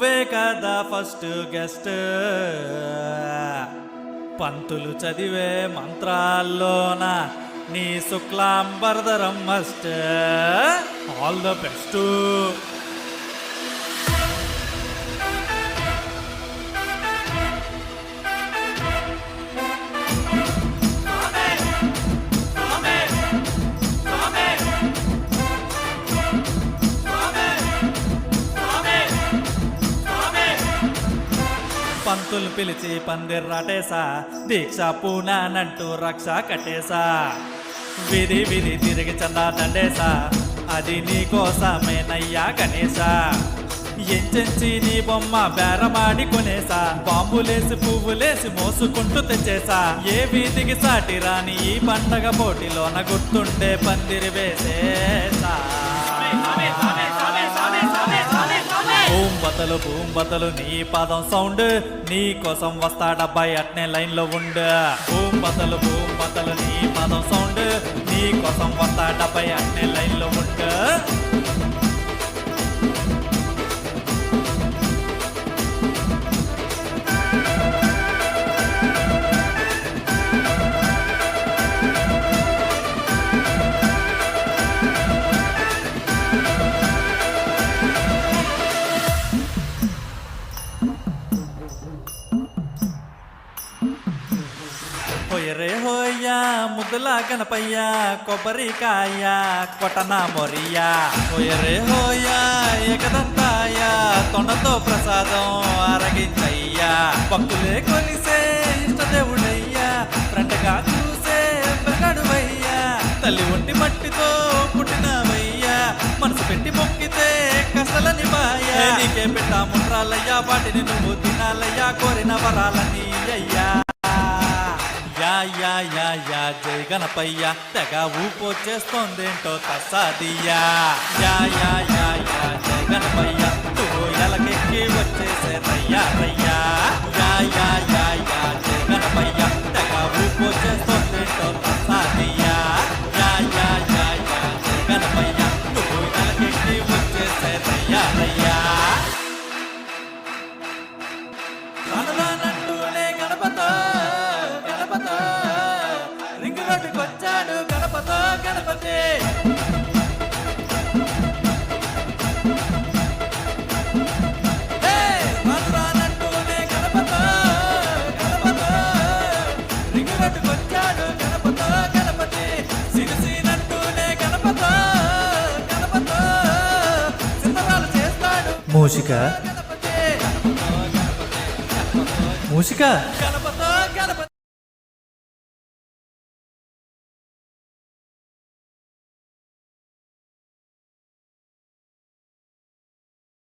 నువ్వే కదా first guest, పంతులు చదివే మంత్రాల్లోన నీ శుక్లాంబరధరం మస్ట్. All the best. పంతులు పిలిచి పందిర్రాటేసా, దీక్ష పూనానంటూ రక్ష కట్టేసా, విధి విధి తిరిగి చందా దండేసా, అది నీకోసమేనయ్యా గణేశా. ఎంచెంచి నీ బొమ్మ బేరమాడి కొనేసా, బాంబులేసి పువ్వులేసి మోసుకుంటూ తెచ్చేసా. ఏ వీధికి సాటి రాని ఈ పండగ పోటీలోన గుర్తుండే పందిరి వేసేసా. భూంబతలు నీ పాదం సౌండ్, నీ కోసం వస్తాడబ్బాయి అట్నే లైన్ లో ఉండు. భూంబతలు నీ పాదం సౌండ్, నీ కోసం వస్తాడబ్బాయి అట్నే లైన్ లో ఉండు. హోయరే హోయ్యా ముద్దుల గణపయ్యా, కొబ్బరికాయ కొట్టన మొరియా. హోయరే హోయ్యా ఏకదంతాయ, తొండతో ప్రసాదం అరగించయ్యా. భక్తులే కొలిసే ఇష్టదేవుడయ్యా, ఫ్రెండ్గా చూసే బెగడువయ్యా. తల్లి ఒంటి మట్టితో పుట్టినవయ్యా, మనసు పెట్టి మొక్కితే కసలని బాయా. నీకే పెట్టా ముండ్రాలయ్యా, వాటిని నువ్వు తినాలయ్యా, కోరిన వరాలని అయ్యా. యా యా యా యా జై గణపయ్య, తెగ ఊపొచ్చేస్తోందేంటో తస్సాదియ్యా. యా యా యా యా జై గణపయ్య, నువ్వు ఎలకెక్కి వచ్చేసే రయ్యా రయ్యా. యా యా యా యా జై గణపయ్య, తెగ ఊపొచ్చేస్తోందేంటో తస్సాదియ్యా. యా యా యా యా జై గణపయ్య, నువ్వు ఎలకెక్కి వచ్చేసే రయ్యా రయ్యా. రానంటూనే గణపతో రింగు రోడ్డుకొచ్చాడు గణపతో గణపతి. రానంటూనే గణపతో రింగు రోడ్డుకొచ్చాడు గణపతో గణపతి. సిరిసినంటూనే గణపతో సింతరాలు చేస్తాడు మూషిక గణపతి. మూషిక గణపతో